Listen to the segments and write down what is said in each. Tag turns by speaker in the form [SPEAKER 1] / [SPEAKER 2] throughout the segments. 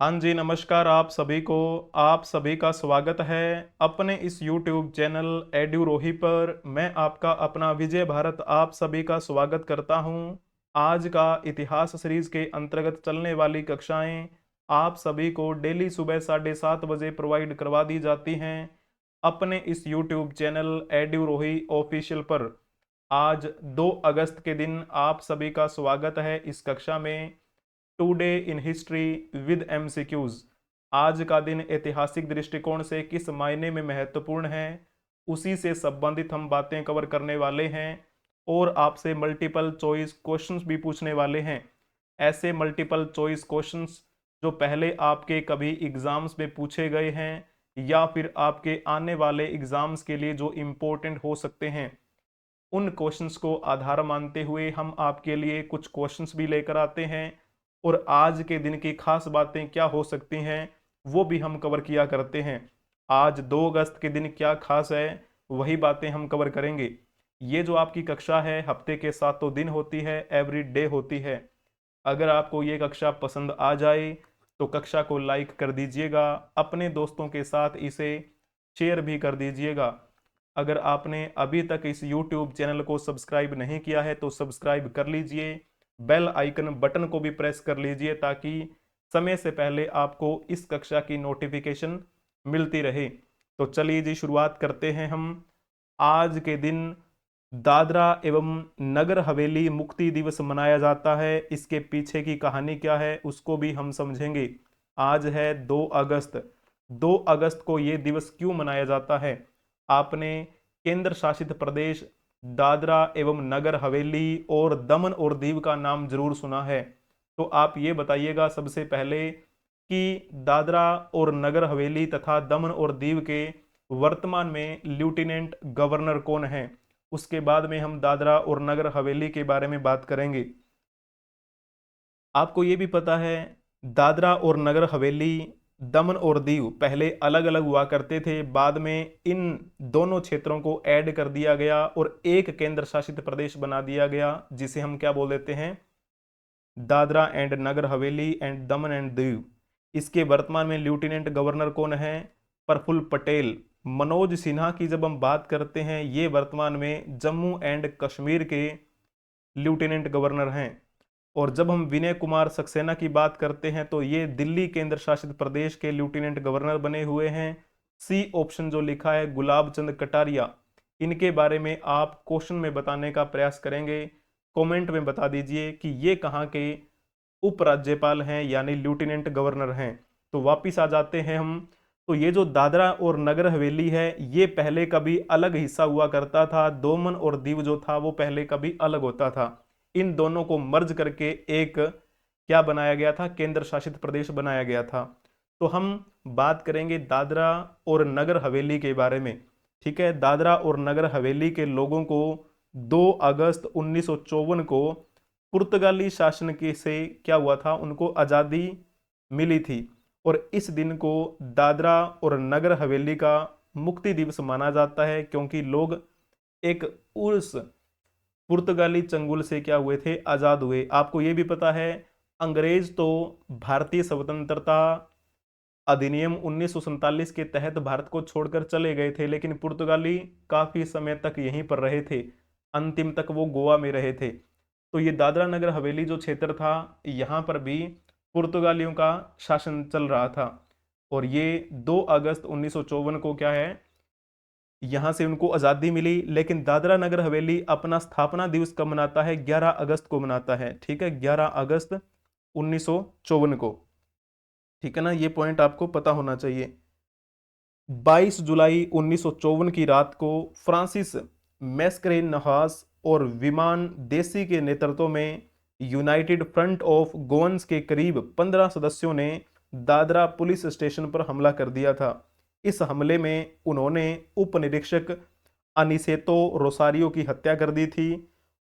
[SPEAKER 1] हाँ जी, नमस्कार आप सभी का स्वागत है अपने इस YouTube चैनल एड्यूरोही पर। मैं आपका अपना विजय भारत आप सभी का स्वागत करता हूँ। आज का इतिहास सीरीज के अंतर्गत चलने वाली कक्षाएं आप सभी को डेली सुबह 7:30 बजे प्रोवाइड करवा दी जाती हैं अपने इस YouTube चैनल एड्यूरोही ऑफिशियल पर। आज 2 अगस्त के दिन आप सभी का स्वागत है इस कक्षा में। Today in history with MCQs. आज का दिन ऐतिहासिक दृष्टिकोण से किस मायने में महत्वपूर्ण है, उसी से संबंधित हम बातें कवर करने वाले हैं और आपसे मल्टीपल चॉइस क्वेश्चंस भी पूछने वाले हैं। ऐसे मल्टीपल चॉइस क्वेश्चंस जो पहले आपके कभी एग्जाम्स में पूछे गए हैं या फिर आपके आने वाले एग्जाम्स के लिए जो इम्पोर्टेंट हो सकते हैं, उन क्वेश्चंस को आधार मानते हुए हम आपके लिए कुछ क्वेश्चंस भी लेकर आते हैं और आज के दिन की खास बातें क्या हो सकती हैं वो भी हम कवर किया करते हैं। आज 2 अगस्त के दिन क्या खास है वही बातें हम कवर करेंगे। ये जो आपकी कक्षा है हफ्ते के 7 दिन होती है, एवरी डे होती है। अगर आपको ये कक्षा पसंद आ जाए तो कक्षा को लाइक कर दीजिएगा, अपने दोस्तों के साथ इसे शेयर भी कर दीजिएगा। अगर आपने अभी तक इस YouTube चैनल को सब्सक्राइब नहीं किया है तो सब्सक्राइब कर लीजिए, बेल आइकन बटन को भी प्रेस कर लीजिए ताकि समय से पहले आपको इस कक्षा की नोटिफिकेशन मिलती रहे। तो चलिए जी, शुरुआत करते हैं हम। आज के दिन दादरा एवं नगर हवेली मुक्ति दिवस मनाया जाता है। इसके पीछे की कहानी क्या है उसको भी हम समझेंगे। आज है 2 अगस्त। 2 अगस्त को ये दिवस क्यों मनाया जाता है? आपने केंद्र शासित प्रदेश दादरा एवं नगर हवेली और दमन और दीव का नाम जरूर सुना है। तो आप ये बताइएगा सबसे पहले कि दादरा और नगर हवेली तथा दमन और दीव के वर्तमान में लेफ्टिनेंट गवर्नर कौन है। उसके बाद में हम दादरा और नगर हवेली के बारे में बात करेंगे। आपको ये भी पता है दादरा और नगर हवेली, दमन और दीव पहले अलग अलग हुआ करते थे, बाद में इन दोनों क्षेत्रों को ऐड कर दिया गया और एक केंद्र शासित प्रदेश बना दिया गया जिसे हम क्या बोल देते हैं, Dadra and Nagar Haveli and Daman and Diu. इसके वर्तमान में लेफ्टिनेंट गवर्नर कौन है? प्रफुल्ल पटेल। मनोज सिन्हा की जब हम बात करते हैं ये वर्तमान में जम्मू एंड कश्मीर के लेफ्टिनेंट गवर्नर हैं। और जब हम विनय कुमार सक्सेना की बात करते हैं तो ये दिल्ली केंद्र शासित प्रदेश के लेफ्टिनेंट गवर्नर बने हुए हैं। सी ऑप्शन जो लिखा है गुलाब चंद कटारिया, इनके बारे में आप क्वेश्चन में बताने का प्रयास करेंगे। कमेंट में बता दीजिए कि ये कहाँ के उपराज्यपाल हैं यानी लेफ्टिनेंट गवर्नर हैं। तो वापिस आ जाते हैं हम। तो ये जो दादरा और नगर हवेली है ये पहले कभी अलग हिस्सा हुआ करता था। दमन और दीव जो था वो पहले कभी अलग होता था। इन दोनों को मर्ज करके एक क्या बनाया गया था, केंद्र शासित प्रदेश बनाया गया था। तो हम बात करेंगे दादरा और नगर हवेली के बारे में। ठीक है, दादरा और नगर हवेली के लोगों को 2 अगस्त 1954 को पुर्तगाली शासन के से क्या हुआ था, उनको आज़ादी मिली थी। और इस दिन को दादरा और नगर हवेली का मुक्ति दिवस माना जाता है क्योंकि लोग एक उस पुर्तगाली चंगुल से क्या हुए थे, आजाद हुए। आपको ये भी पता है अंग्रेज तो भारतीय स्वतंत्रता अधिनियम 1947 के तहत भारत को छोड़कर चले गए थे, लेकिन पुर्तगाली काफी समय तक यहीं पर रहे थे, अंतिम तक वो गोवा में रहे थे। तो ये दादरा नगर हवेली जो क्षेत्र था यहाँ पर भी पुर्तगालियों का शासन चल रहा था। और ये 2 अगस्त 1954 को क्या है, यहां से उनको आजादी मिली। लेकिन दादरा नगर हवेली अपना स्थापना दिवस कब मनाता है? 11 अगस्त को मनाता है। ठीक है, 11 अगस्त 1954 को। ठीक है ना, ये पॉइंट आपको पता होना चाहिए। 22 जुलाई 1954 की रात को फ्रांसिस मैस्करेन नहास और विमान देसी के नेतृत्व में यूनाइटेड फ्रंट ऑफ गोवंस के करीब 15 सदस्यों ने दादरा पुलिस स्टेशन पर हमला कर दिया था। इस हमले में उन्होंने उप निरीक्षक अनिसेतो रोसारियो की हत्या कर दी थी।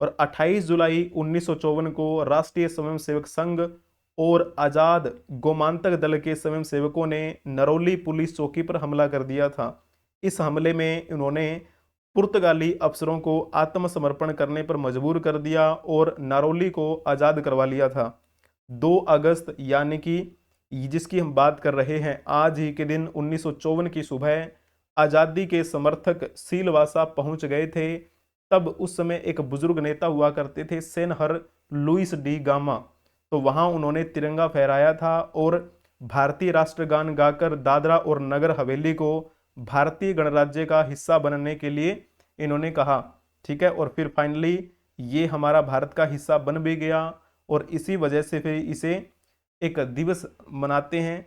[SPEAKER 1] और 28 जुलाई 1954 को राष्ट्रीय स्वयंसेवक संघ और आजाद गोमांतक दल के स्वयंसेवकों ने नरौली पुलिस चौकी पर हमला कर दिया था। इस हमले में उन्होंने पुर्तगाली अफसरों को आत्मसमर्पण करने पर मजबूर कर दिया और नरौली को आजाद करवा लिया था। 2 अगस्त यानी कि जिसकी हम बात कर रहे हैं, आज ही के दिन 1954 की सुबह आज़ादी के समर्थक सीलवासा पहुंच गए थे। तब उस समय एक बुजुर्ग नेता हुआ करते थे, सेनहर लुइस डी गामा। तो वहां उन्होंने तिरंगा फहराया था और भारतीय राष्ट्रगान गाकर दादरा और नगर हवेली को भारतीय गणराज्य का हिस्सा बनने के लिए इन्होंने कहा। ठीक है, और फिर फाइनली ये हमारा भारत का हिस्सा बन भी गया और इसी वजह से फिर इसे एक दिवस मनाते हैं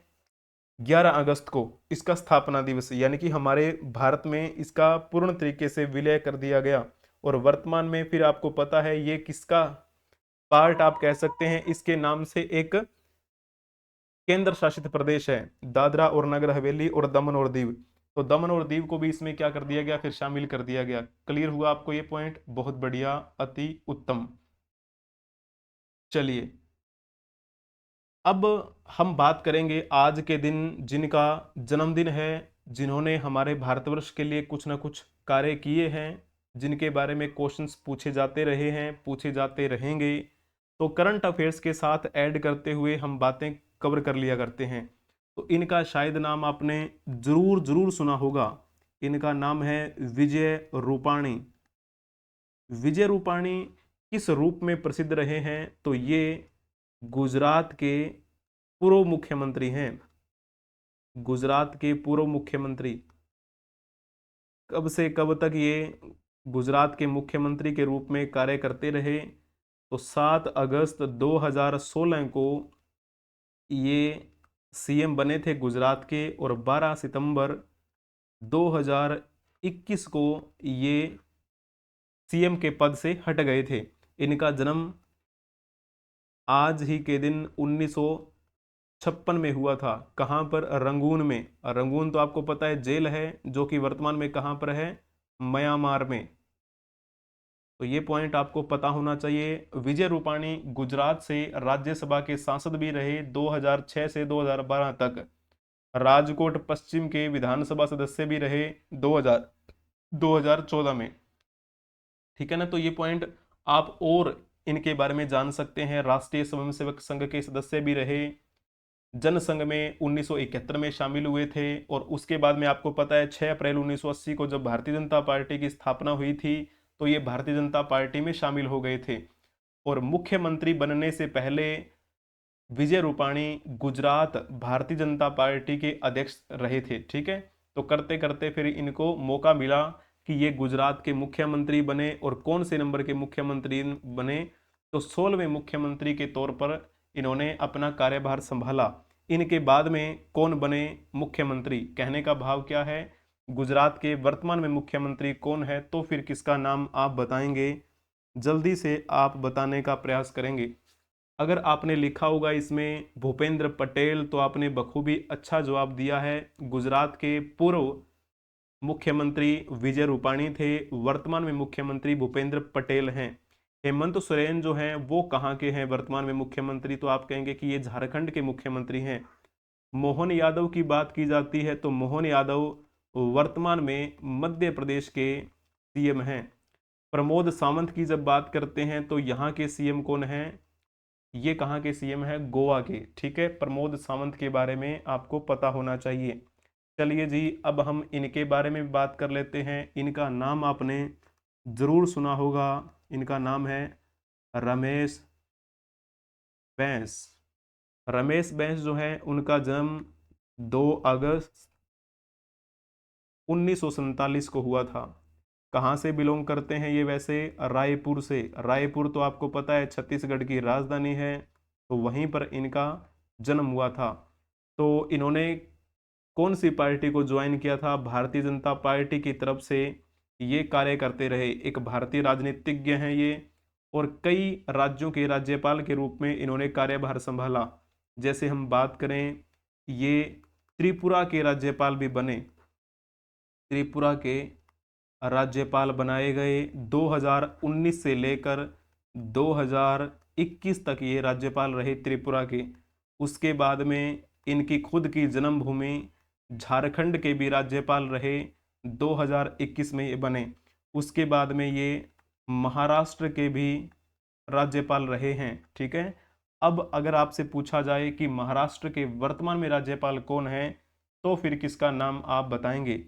[SPEAKER 1] 11 अगस्त को, इसका स्थापना दिवस, यानी कि हमारे भारत में इसका पूर्ण तरीके से विलय कर दिया गया। और वर्तमान में फिर आपको पता है ये किसका पार्ट आप कह सकते हैं, इसके नाम से एक केंद्र शासित प्रदेश है, दादरा और नगर हवेली और दमन और दीव। तो दमन और दीव को भी इसमें क्या कर दिया गया, फिर शामिल कर दिया गया। क्लियर हुआ आपको ये पॉइंट? बहुत बढ़िया, अति उत्तम। चलिए अब हम बात करेंगे आज के दिन जिनका जन्मदिन है, जिन्होंने हमारे भारतवर्ष के लिए कुछ ना कुछ कार्य किए हैं, जिनके बारे में क्वेश्चंस पूछे जाते रहे हैं, पूछे जाते रहेंगे। तो करंट अफेयर्स के साथ ऐड करते हुए हम बातें कवर कर लिया करते हैं। तो इनका शायद नाम आपने जरूर जरूर सुना होगा। इनका नाम है विजय रूपाणी। विजय रूपाणी किस रूप में प्रसिद्ध रहे हैं? तो ये गुजरात के पूर्व मुख्यमंत्री हैं। गुजरात के पूर्व मुख्यमंत्री। कब से कब तक ये गुजरात के मुख्यमंत्री के रूप में कार्य करते रहे? तो 7 अगस्त 2016 को ये सीएम बने थे गुजरात के, और 12 सितंबर 2021 को ये सीएम के पद से हट गए थे। इनका जन्म आज ही के दिन 1956 में हुआ था। कहां पर? रंगून में। रंगून तो आपको पता है जेल है, जो कि वर्तमान में कहां पर है? म्यांमार में। तो ये पॉइंट आपको पता होना चाहिए। विजय रूपाणी गुजरात से राज्यसभा के सांसद भी रहे 2006 से 2012 तक। राजकोट पश्चिम के विधानसभा सदस्य भी रहे 2014 में। ठीक है ना? तो ये पॉइंट आप और इनके बारे में जान सकते हैं। राष्ट्रीय स्वयंसेवक संघ के सदस्य भी रहे, जनसंघ में 1971 में शामिल हुए थे, और उसके बाद में आपको पता है 6 अप्रैल 1980 को जब भारतीय जनता पार्टी की स्थापना हुई थी, तो ये भारतीय जनता पार्टी में शामिल हो गए थे। और मुख्यमंत्री बनने से पहले विजय रूपाणी गुजरात भारतीय जनता पार्टी के अध्यक्ष रहे थे। ठीक है, तो करते करते फिर इनको मौका मिला कि ये गुजरात के मुख्यमंत्री बने। और कौन से नंबर के मुख्यमंत्री बने? तो 16वें मुख्यमंत्री के तौर पर इन्होंने अपना कार्यभार संभाला। इनके बाद में कौन बने मुख्यमंत्री? कहने का भाव क्या है, गुजरात के वर्तमान में मुख्यमंत्री कौन है? तो फिर किसका नाम आप बताएंगे? जल्दी से आप बताने का प्रयास करेंगे। अगर आपने लिखा होगा इसमें भूपेंद्र पटेल, तो आपने बखूबी अच्छा जवाब दिया है। गुजरात के पूर्व मुख्यमंत्री विजय रूपाणी थे, वर्तमान में मुख्यमंत्री भूपेंद्र पटेल हैं। हेमंत सोरेन जो हैं वो कहाँ के हैं वर्तमान में मुख्यमंत्री? तो आप कहेंगे कि ये झारखंड के मुख्यमंत्री हैं। मोहन यादव की बात की जाती है तो मोहन यादव वर्तमान में मध्य प्रदेश के सीएम हैं। प्रमोद सावंत की जब बात करते हैं तो यहाँ के सीएम कौन हैं? ये कहाँ के सीएम है? गोवा के। ठीक है, प्रमोद सावंत के बारे में आपको पता होना चाहिए। चलिए जी, अब हम इनके बारे में बात कर लेते हैं। इनका नाम आपने जरूर सुना होगा। इनका नाम है रमेश बैस। रमेश बैस जो है उनका जन्म 2 अगस्त 1947 को हुआ था। कहाँ से बिलोंग करते हैं ये? वैसे रायपुर से। रायपुर तो आपको पता है छत्तीसगढ़ की राजधानी है, तो वहीं पर इनका जन्म हुआ था। तो इन्होंने कौन सी पार्टी को ज्वाइन किया था? भारतीय जनता पार्टी की तरफ से ये कार्य करते रहे। एक भारतीय राजनीतिज्ञ हैं ये, और कई राज्यों के राज्यपाल के रूप में इन्होंने कार्यभार संभाला। जैसे हम बात करें, ये त्रिपुरा के राज्यपाल भी बने। त्रिपुरा के राज्यपाल बनाए गए 2019 से लेकर 2021 तक ये राज्यपाल रहे त्रिपुरा के। उसके बाद में इनकी खुद की जन्मभूमि झारखंड के भी राज्यपाल रहे, 2021 में ये बने। उसके बाद में ये महाराष्ट्र के भी राज्यपाल रहे हैं। ठीक है, अब अगर आपसे पूछा जाए कि महाराष्ट्र के वर्तमान में राज्यपाल कौन है, तो फिर किसका नाम आप बताएंगे?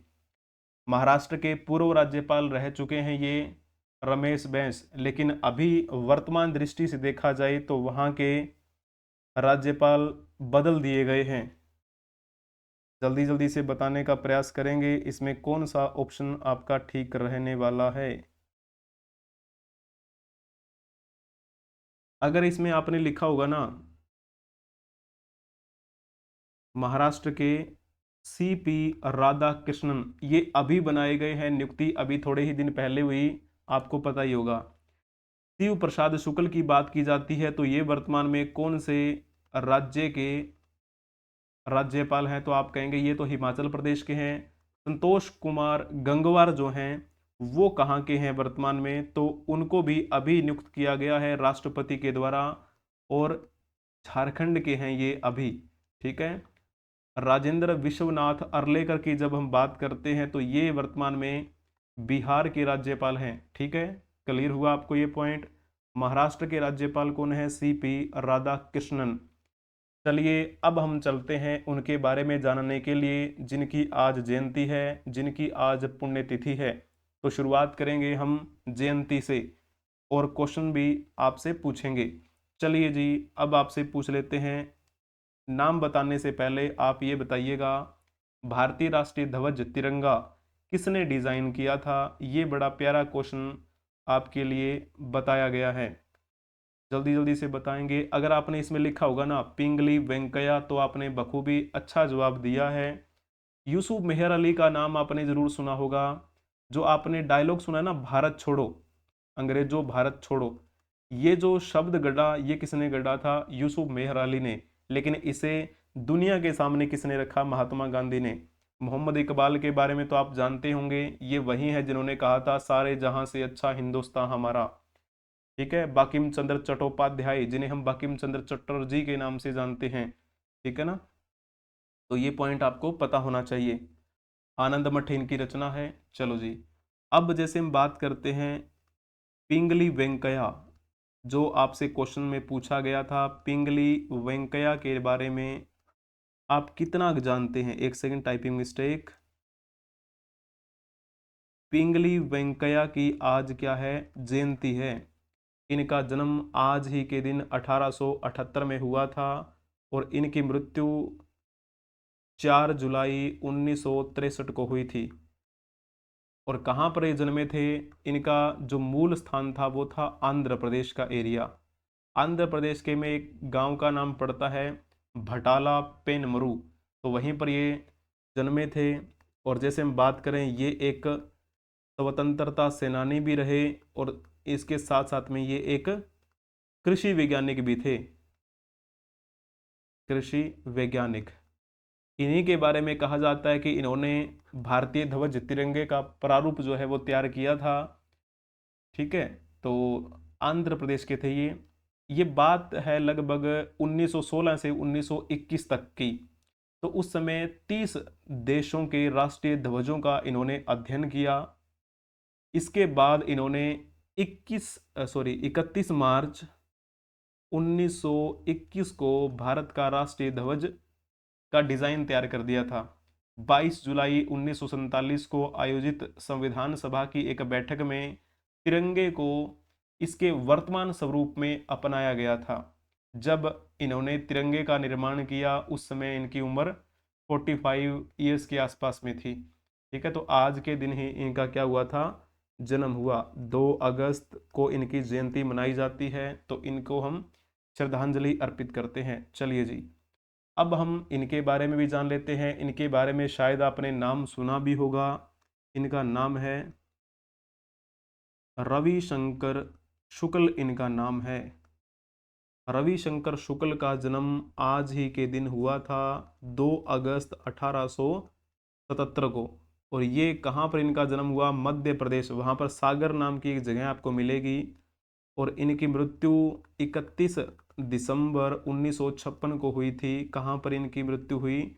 [SPEAKER 1] महाराष्ट्र के पूर्व राज्यपाल रह चुके हैं ये रमेश बैस, लेकिन अभी वर्तमान दृष्टि से देखा जाए तो वहाँ के राज्यपाल बदल दिए गए हैं। जल्दी जल्दी से बताने का प्रयास करेंगे, इसमें कौन सा ऑप्शन आपका ठीक रहने वाला है। अगर इसमें आपने लिखा होगा ना महाराष्ट्र के सीपी राधाकृष्णन, ये अभी बनाए गए हैं, नियुक्ति अभी थोड़े ही दिन पहले हुई, आपको पता ही होगा। शिव प्रसाद शुक्ल की बात की जाती है तो ये वर्तमान में कौन से राज्य के राज्यपाल हैं, तो आप कहेंगे ये तो हिमाचल प्रदेश के हैं। संतोष कुमार गंगवार जो हैं वो कहाँ के हैं वर्तमान में, तो उनको भी अभी नियुक्त किया गया है राष्ट्रपति के द्वारा, और झारखंड के हैं ये अभी। ठीक है। राजेंद्र विश्वनाथ अर्लेकर की जब हम बात करते हैं तो ये वर्तमान में बिहार के राज्यपाल हैं। ठीक है, क्लियर हुआ आपको ये पॉइंट। महाराष्ट्र के राज्यपाल कौन है? सीपी राधाकृष्णन। चलिए अब हम चलते हैं उनके बारे में जानने के लिए जिनकी आज जयंती है, जिनकी आज पुण्यतिथि है। तो शुरुआत करेंगे हम जयंती से और क्वेश्चन भी आपसे पूछेंगे। चलिए जी, अब आपसे पूछ लेते हैं। नाम बताने से पहले आप ये बताइएगा, भारतीय राष्ट्रीय ध्वज तिरंगा किसने डिजाइन किया था? ये बड़ा प्यारा क्वेश्चन आपके लिए बताया गया है, जल्दी जल्दी से बताएंगे। अगर आपने इसमें लिखा होगा ना पिंगली वेंकैया, तो आपने बखूबी अच्छा जवाब दिया है। यूसुफ मेहर अली का नाम आपने जरूर सुना होगा। जो आपने डायलॉग सुना है ना, भारत छोड़ो अंग्रेजों भारत छोड़ो, ये जो शब्द गढ़ा ये किसने गढ़ा था? यूसुफ मेहर अली ने। लेकिन इसे दुनिया के सामने किसने रखा? महात्मा गांधी ने। मोहम्मद इकबाल के बारे में तो आप जानते होंगे, ये वही है जिन्होंने कहा था सारे जहां से अच्छा हिंदुस्तान हमारा। ठीक है। बंकिम चंद्र चट्टोपाध्याय, जिन्हें हम बंकिम चंद्र चटर्जी के नाम से जानते हैं। ठीक है ना, तो ये पॉइंट आपको पता होना चाहिए। आनंद मठ इनकी रचना है। चलो जी, अब जैसे हम बात करते हैं पिंगली वेंकैया, जो आपसे क्वेश्चन में पूछा गया था, पिंगली वेंकैया के बारे में आप कितना जानते हैं? एक सेकंड, टाइपिंग मिस्टेक। पिंगली वेंकैया की आज क्या है? जयंती है। इनका जन्म आज ही के दिन 1878 में हुआ था और इनकी मृत्यु 4 जुलाई 1963 को हुई थी। और कहाँ पर ये जन्मे थे? इनका जो मूल स्थान था वो था आंध्र प्रदेश का एरिया। आंध्र प्रदेश के में एक गांव का नाम पड़ता है भटाला पेनमरू, तो वहीं पर ये जन्मे थे। और जैसे हम बात करें, ये एक स्वतंत्रता सेनानी भी रहे और इसके साथ साथ में ये एक कृषि वैज्ञानिक भी थे। कृषि वैज्ञानिक, इन्हीं के बारे में कहा जाता है कि इन्होंने भारतीय ध्वज तिरंगे का प्रारूप जो है वो तैयार किया था। ठीक है, तो आंध्र प्रदेश के थे ये बात है लगभग 1916 से 1921 तक की। तो उस समय 30 देशों के राष्ट्रीय ध्वजों का इन्होंने अध्ययन किया। इसके बाद इन्होंने 31 मार्च 1921 को भारत का राष्ट्रीय ध्वज का डिजाइन तैयार कर दिया था। 22 जुलाई 1947 को आयोजित संविधान सभा की एक बैठक में तिरंगे को इसके वर्तमान स्वरूप में अपनाया गया था। जब इन्होंने तिरंगे का निर्माण किया उस समय इनकी उम्र 45 ईयर्स के आसपास में थी। ठीक है, तो आज के दिन ही इनका क्या हुआ था? जन्म हुआ। 2 अगस्त को इनकी जयंती मनाई जाती है, तो इनको हम श्रद्धांजलि अर्पित करते हैं। चलिए जी, अब हम इनके बारे में भी जान लेते हैं। इनके बारे में शायद आपने नाम सुना भी होगा। इनका नाम है रविशंकर शुक्ल, इनका नाम है। रविशंकर शुक्ल का जन्म आज ही के दिन हुआ था 2 अगस्त 1877 को। और ये कहाँ पर इनका जन्म हुआ? मध्य प्रदेश, वहाँ पर सागर नाम की एक जगह आपको मिलेगी। और इनकी मृत्यु 31 दिसंबर 1956 को हुई थी। कहाँ पर इनकी मृत्यु हुई?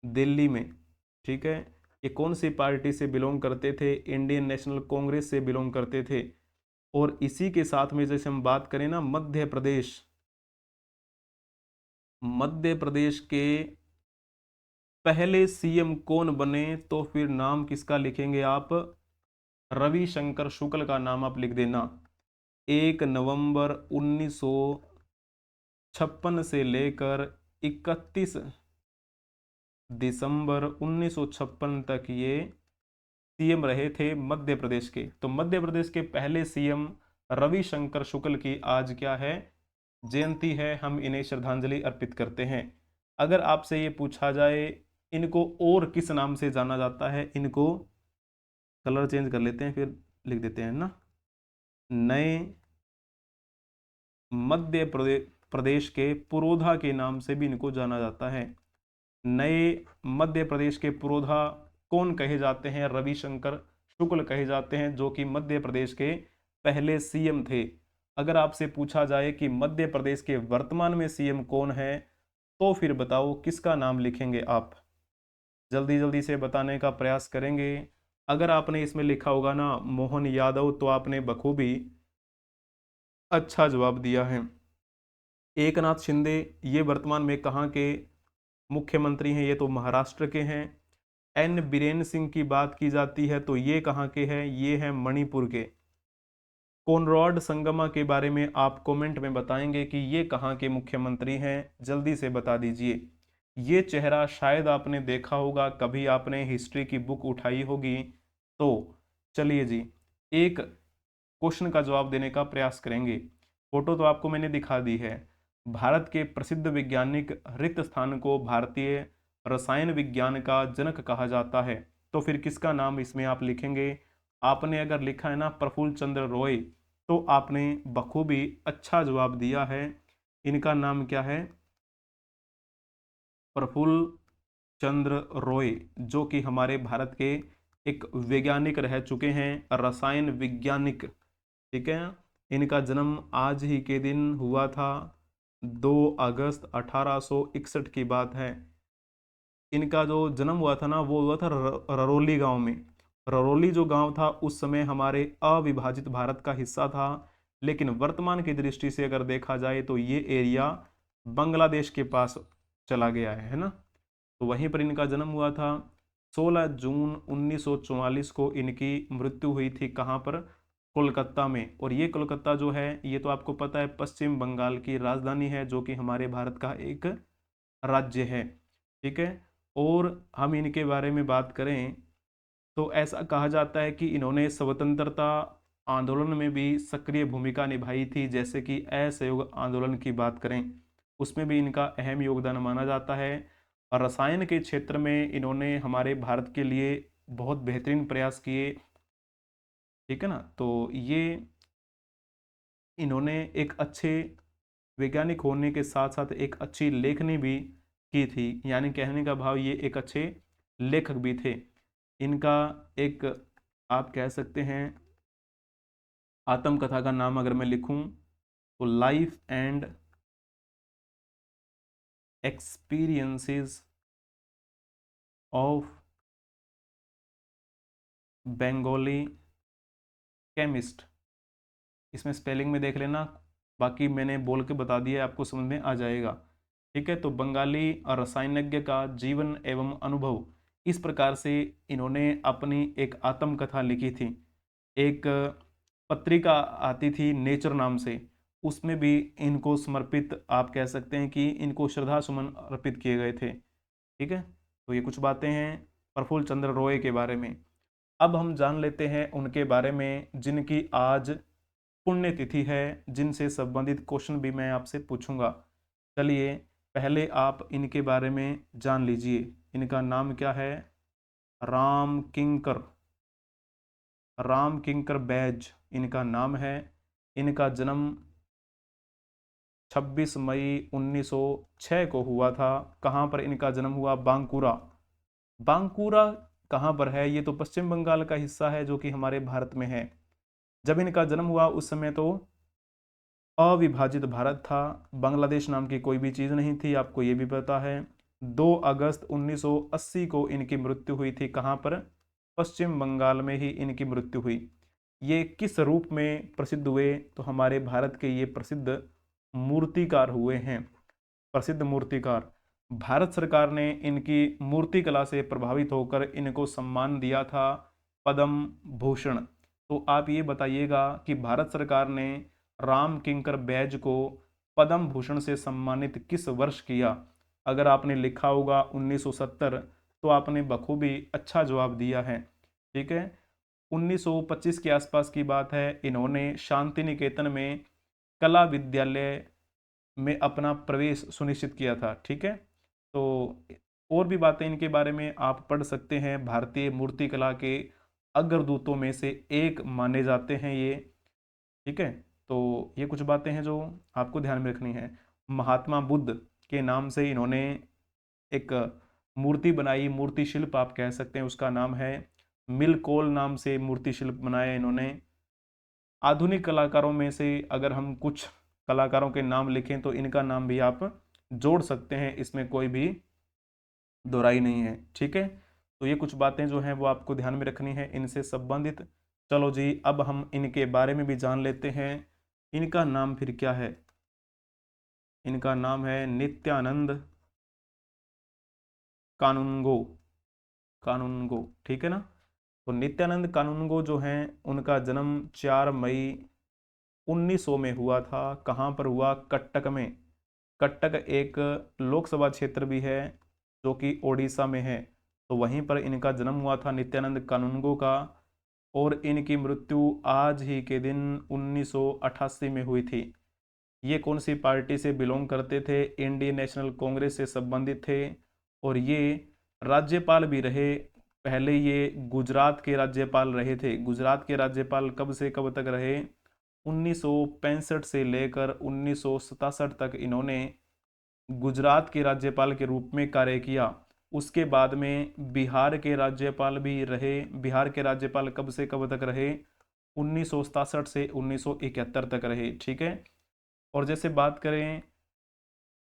[SPEAKER 1] दिल्ली में। ठीक है, ये कौन सी पार्टी से बिलोंग करते थे? इंडियन नेशनल कांग्रेस से बिलोंग करते थे। और इसी के साथ में जैसे हम बात करें ना, मध्य प्रदेश, मध्य प्रदेश के पहले सीएम कौन बने, तो फिर नाम किसका लिखेंगे आप? रविशंकर शुक्ल का नाम आप लिख देना। 1 नवंबर 1956 से लेकर 31 दिसंबर 1956 तक ये सीएम रहे थे मध्य प्रदेश के। तो मध्य प्रदेश के पहले सीएम रविशंकर शुक्ल की आज क्या है? जयंती है। हम इन्हें श्रद्धांजलि अर्पित करते हैं। अगर आपसे ये पूछा जाए इनको और किस नाम से जाना जाता है, इनको कलर चेंज कर लेते हैं फिर लिख देते हैं ना, नए प्रदेश के पुरोधा के नाम से भी इनको जाना जाता है। नए मध्य प्रदेश के पुरोधा कौन कहे जाते हैं? रविशंकर शुक्ल कहे जाते हैं, जो कि मध्य प्रदेश के पहले सीएम थे। अगर आपसे पूछा जाए कि मध्य प्रदेश के वर्तमान में सीएम कौन है, तो फिर बताओ किसका नाम लिखेंगे आप? जल्दी जल्दी से बताने का प्रयास करेंगे। अगर आपने इसमें लिखा होगा ना मोहन यादव, तो आपने बखूबी अच्छा जवाब दिया है। एकनाथ शिंदे ये वर्तमान में कहाँ के मुख्यमंत्री हैं? ये तो महाराष्ट्र के हैं। एन बीरेन सिंह की बात की जाती है तो ये कहाँ के हैं? ये हैं मणिपुर के। कोनराड संगमा के बारे में आप कमेंट में बताएंगे कि ये कहाँ के मुख्यमंत्री हैं, जल्दी से बता दीजिए। ये चेहरा शायद आपने देखा होगा, कभी आपने हिस्ट्री की बुक उठाई होगी। तो चलिए जी, एक क्वेश्चन का जवाब देने का प्रयास करेंगे। फोटो तो आपको मैंने दिखा दी है। भारत के प्रसिद्ध वैज्ञानिक रिक्त स्थान को भारतीय रसायन विज्ञान का जनक कहा जाता है, तो फिर किसका नाम इसमें आप लिखेंगे? आपने अगर लिखा है ना प्रफुल्ल चंद्र रॉय, तो आपने बखूबी अच्छा जवाब दिया है। इनका नाम क्या है? प्रफुल्ल चंद्र रॉय, जो कि हमारे भारत के एक वैज्ञानिक रह चुके हैं, रसायन वैज्ञानिक। ठीक है। इनका जन्म आज ही के दिन हुआ था, 2 अगस्त 1861 की बात है। इनका जो जन्म हुआ था ना, वो हुआ था ररौली गांव में। ररौली जो गांव था उस समय हमारे अविभाजित भारत का हिस्सा था, लेकिन वर्तमान की दृष्टि से अगर देखा जाए तो ये एरिया बांग्लादेश के पास चला गया है ना। तो वहीं पर इनका जन्म हुआ था। 16 जून 1944 को इनकी मृत्यु हुई थी। कहाँ पर? कोलकाता में। और ये कोलकाता जो है, ये तो आपको पता है पश्चिम बंगाल की राजधानी है, जो कि हमारे भारत का एक राज्य है। ठीक है। और हम इनके बारे में बात करें तो ऐसा कहा जाता है कि इन्होंने स्वतंत्रता आंदोलन में भी सक्रिय भूमिका निभाई थी। जैसे कि असहयोग आंदोलन की बात करें, उसमें भी इनका अहम योगदान माना जाता है। और रसायन के क्षेत्र में इन्होंने हमारे भारत के लिए बहुत बेहतरीन प्रयास किए। ठीक है ना। तो ये इन्होंने एक अच्छे वैज्ञानिक होने के साथ साथ एक अच्छी लेखनी भी की थी, यानी कहने का भाव ये एक अच्छे लेखक भी थे। इनका एक आप कह सकते हैं आत्मकथा का नाम अगर मैं लिखूं तो life and experiences of Bengali chemist. इसमें स्पेलिंग में देख लेना, बाकी मैंने बोल के बता दिया, आपको समझ में आ जाएगा। ठीक है। तो बंगाली रसायनज्ञ का जीवन एवं अनुभव, इस प्रकार से इन्होंने अपनी एक आत्मकथा लिखी थी। एक पत्रिका आती थी नेचर नाम से, उसमें भी इनको समर्पित आप कह सकते हैं कि इनको श्रद्धा सुमन अर्पित किए गए थे। ठीक है। तो ये कुछ बातें हैं प्रफुल्ल चंद्र रॉय के बारे में। अब हम जान लेते हैं उनके बारे में जिनकी आज पुण्यतिथि है, जिनसे संबंधित क्वेश्चन भी मैं आपसे पूछूंगा। चलिए पहले आप इनके बारे में जान लीजिए। इनका नाम क्या है? राम किंकर, राम किंकर बैज इनका नाम है। इनका जन्म 26 मई 1906 को हुआ था। कहाँ पर इनका जन्म हुआ? बांकुरा। बांकुरा कहाँ पर है? ये तो पश्चिम बंगाल का हिस्सा है, जो कि हमारे भारत में है। जब इनका जन्म हुआ उस समय तो अविभाजित भारत था, बांग्लादेश नाम की कोई भी चीज़ नहीं थी, आपको ये भी पता है। 2 अगस्त 1980 को इनकी मृत्यु हुई थी। कहाँ पर? पश्चिम बंगाल में ही इनकी मृत्यु हुई। ये किस रूप में प्रसिद्ध हुए? तो हमारे भारत के ये प्रसिद्ध मूर्तिकार हुए हैं। प्रसिद्ध मूर्तिकार। भारत सरकार ने इनकी मूर्ति कला से प्रभावित होकर इनको सम्मान दिया था पद्म भूषण। तो आप ये बताइएगा कि भारत सरकार ने राम किंकर बैज को पद्म भूषण से सम्मानित किस वर्ष किया? अगर आपने लिखा होगा 1970 तो आपने बखूबी अच्छा जवाब दिया है। ठीक है, 1925 के आसपास की बात है, इन्होंने शांति निकेतन में कला विद्यालय में अपना प्रवेश सुनिश्चित किया था। ठीक है, तो और भी बातें इनके बारे में आप पढ़ सकते हैं। भारतीय मूर्तिकला के अग्रदूतों में से एक माने जाते हैं ये। ठीक है, तो ये कुछ बातें हैं जो आपको ध्यान में रखनी है। महात्मा बुद्ध के नाम से इन्होंने एक मूर्ति बनाई, मूर्ति शिल्प आप कह सकते हैं, उसका नाम है मिलकोल नाम से मूर्ति शिल्प बनाया इन्होंने। आधुनिक कलाकारों में से अगर हम कुछ कलाकारों के नाम लिखें तो इनका नाम भी आप जोड़ सकते हैं, इसमें कोई भी दोहराई नहीं है। ठीक है, तो ये कुछ बातें जो हैं वो आपको ध्यान में रखनी है इनसे संबंधित। चलो जी, अब हम इनके बारे में भी जान लेते हैं। इनका नाम फिर क्या है? इनका नाम है नित्यानंद कानुनगो। कानूनगो, ठीक है ना। तो नित्यानंद कानूनगो जो हैं उनका जन्म 4 मई 1900 में हुआ था। कहाँ पर हुआ? कटक में। कटक एक लोकसभा क्षेत्र भी है जो कि ओडिशा में है, तो वहीं पर इनका जन्म हुआ था नित्यानंद कानूनगो का। और इनकी मृत्यु आज ही के दिन 1988 में हुई थी। ये कौन सी पार्टी से बिलोंग करते थे? इंडियन नेशनल कांग्रेस से संबंधित थे। और ये राज्यपाल भी रहे। पहले ये गुजरात के राज्यपाल रहे थे। गुजरात के राज्यपाल कब से कब तक रहे? 1965 से लेकर 1967 तक इन्होंने गुजरात के राज्यपाल के रूप में कार्य किया। उसके बाद में बिहार के राज्यपाल भी रहे। बिहार के राज्यपाल कब से कब तक रहे? 1967 से 1971 तक रहे। ठीक है, और जैसे बात करें,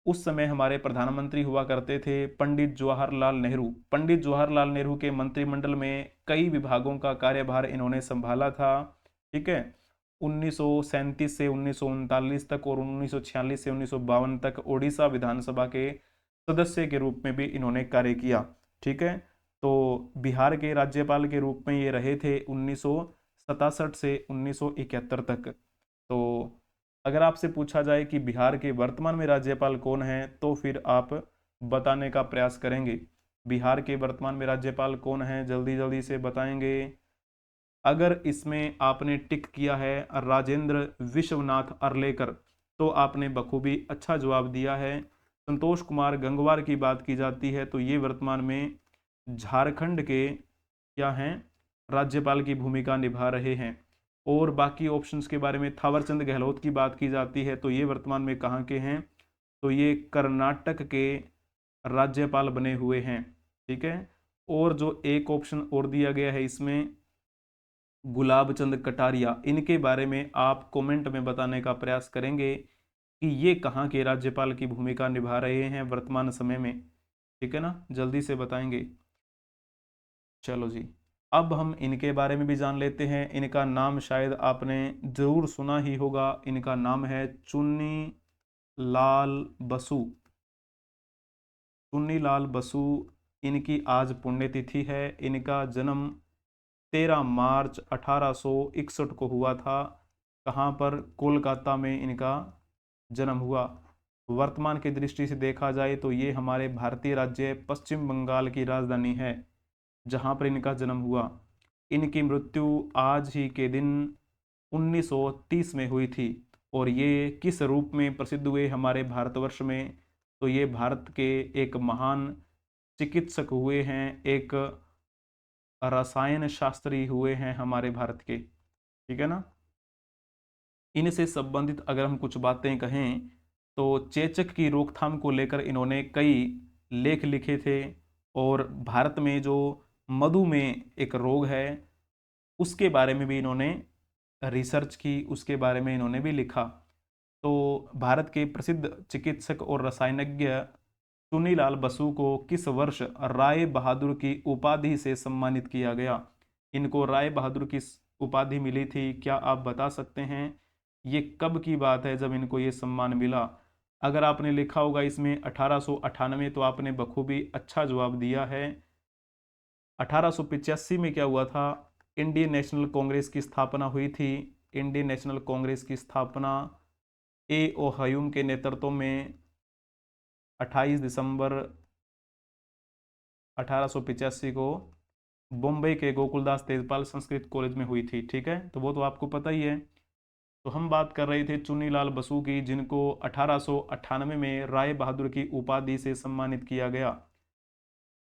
[SPEAKER 1] उस समय हमारे प्रधानमंत्री हुआ करते थे पंडित जवाहरलाल नेहरू। पंडित जवाहरलाल नेहरू के मंत्रिमंडल में कई विभागों का कार्यभार इन्होंने संभाला था। ठीक है, 1937 से 1939 तक और 1946 से 1952 तक ओडिशा विधानसभा के सदस्य के रूप में भी इन्होंने कार्य किया। ठीक है, तो बिहार के राज्यपाल के रूप में ये रहे थे 1967 से 1971 तक। तो अगर आपसे पूछा जाए कि बिहार के वर्तमान में राज्यपाल कौन है तो फिर आप बताने का प्रयास करेंगे। बिहार के वर्तमान में राज्यपाल कौन है? जल्दी जल्दी से बताएंगे। अगर इसमें आपने टिक किया है राजेंद्र विश्वनाथ अर्लेकर तो आपने बखूबी अच्छा जवाब दिया है। संतोष कुमार गंगवार की बात की जाती है तो ये वर्तमान में झारखंड के क्या हैं? राज्यपाल की भूमिका निभा रहे हैं। और बाकी ऑप्शंस के बारे में थावरचंद गहलोत की बात की जाती है तो ये वर्तमान में कहाँ के हैं? तो ये कर्नाटक के राज्यपाल बने हुए हैं। ठीक है, और जो एक ऑप्शन और दिया गया है इसमें गुलाब चंद कटारिया, इनके बारे में आप कमेंट में बताने का प्रयास करेंगे कि ये कहाँ के राज्यपाल की भूमिका निभा रहे हैं वर्तमान समय में। ठीक है ना, जल्दी से बताएंगे। चलो जी, अब हम इनके बारे में भी जान लेते हैं। इनका नाम शायद आपने जरूर सुना ही होगा। इनका नाम है चुन्नी लाल बसु। चुन्नी लाल बसु, इनकी आज पुण्यतिथि है। इनका जन्म 13 मार्च 1861 को हुआ था। कहाँ पर? कोलकाता में इनका जन्म हुआ। वर्तमान की दृष्टि से देखा जाए तो ये हमारे भारतीय राज्य पश्चिम बंगाल की राजधानी है जहाँ पर इनका जन्म हुआ। इनकी मृत्यु आज ही के दिन 1930 में हुई थी। और ये किस रूप में प्रसिद्ध हुए हमारे भारतवर्ष में? तो ये भारत के एक महान चिकित्सक हुए हैं, एक रसायन शास्त्री हुए हैं हमारे भारत के। ठीक है ना। इनसे संबंधित अगर हम कुछ बातें कहें तो चेचक की रोकथाम को लेकर इन्होंने कई लेख लिखे थे। और भारत में जो मधुमेह एक रोग है उसके बारे में भी इन्होंने रिसर्च की, उसके बारे में इन्होंने भी लिखा। तो भारत के प्रसिद्ध चिकित्सक और रसायनज्ञ चुन्नीलाल बसु को किस वर्ष राय बहादुर की उपाधि से सम्मानित किया गया? इनको राय बहादुर की उपाधि मिली थी, क्या आप बता सकते हैं? ये कब की बात है जब इनको ये सम्मान मिला? अगर आपने लिखा होगा इसमें 1898 तो आपने बखूबी अच्छा जवाब दिया है। 1885 में क्या हुआ था? इंडियन नेशनल कांग्रेस की स्थापना हुई थी। इंडियन नेशनल कांग्रेस की स्थापना ए ओ हयूम के नेतृत्व में 28 दिसंबर 1885 को बम्बई के गोकुलदास तेजपाल संस्कृत कॉलेज में हुई थी। ठीक है, तो वो तो आपको पता ही है। तो हम बात कर रहे थे चुन्नीलाल बसु की, जिनको 1898 में राय बहादुर की उपाधि से सम्मानित किया गया।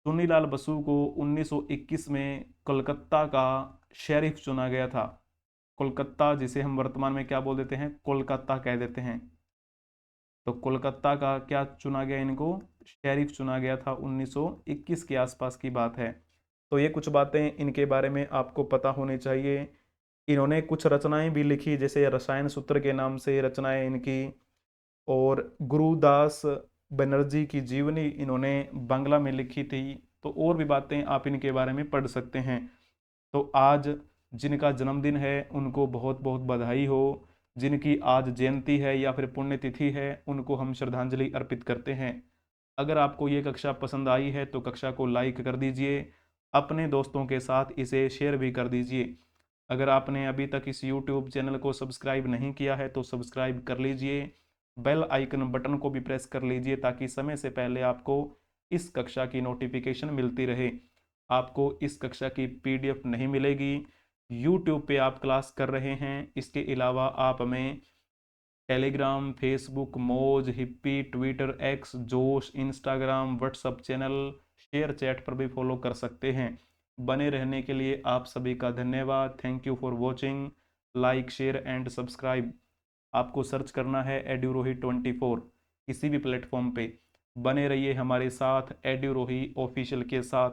[SPEAKER 1] चुन्नीलाल बसु को 1921 में कलकत्ता का शेरिफ चुना गया था। कोलकाता, जिसे हम वर्तमान में क्या बोल देते हैं, कोलकाता कह देते हैं। तो कोलकाता का क्या चुना गया, इनको शेरिफ चुना गया था। 1921 के आसपास की बात है। तो ये कुछ बातें इनके बारे में आपको पता होनी चाहिए। इन्होंने कुछ रचनाएं भी लिखी, जैसे रसायन सूत्र के नाम से रचनाएं इनकी, और गुरुदास बनर्जी की जीवनी इन्होंने बांग्ला में लिखी थी। तो और भी बातें आप इनके बारे में पढ़ सकते हैं। तो आज जिनका जन्मदिन है उनको बहुत बहुत बधाई हो। जिनकी आज जयंती है या फिर पुण्यतिथि है उनको हम श्रद्धांजलि अर्पित करते हैं। अगर आपको ये कक्षा पसंद आई है तो कक्षा को लाइक कर दीजिए, अपने दोस्तों के साथ इसे शेयर भी कर दीजिए। अगर आपने अभी तक इस YouTube चैनल को सब्सक्राइब नहीं किया है तो सब्सक्राइब कर लीजिए, बेल आइकन बटन को भी प्रेस कर लीजिए ताकि समय से पहले आपको इस कक्षा की नोटिफिकेशन मिलती रहे। आपको इस कक्षा की PDF नहीं मिलेगी। YouTube पे आप क्लास कर रहे हैं, इसके अलावा आप हमें Telegram, Facebook, Moj, Hipi, Twitter, X, Josh, Instagram, WhatsApp channel, ShareChat पर भी फॉलो कर सकते हैं। बने रहने के लिए आप सभी का धन्यवाद। Thank you for watching. Like, share and subscribe. आपको सर्च करना है एड्यूरोही 24 किसी भी प्लेटफॉर्म पे। बने रहिए हमारे साथ एड्यूरोही ऑफिशियल के साथ।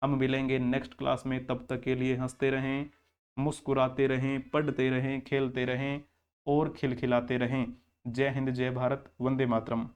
[SPEAKER 1] हम मिलेंगे नेक्स्ट क्लास में, तब तक के लिए हंसते रहें, मुस्कुराते रहें, पढ़ते रहें, खेलते रहें और खिलखिलाते रहें। जय हिंद, जय भारत, वंदे मातरम।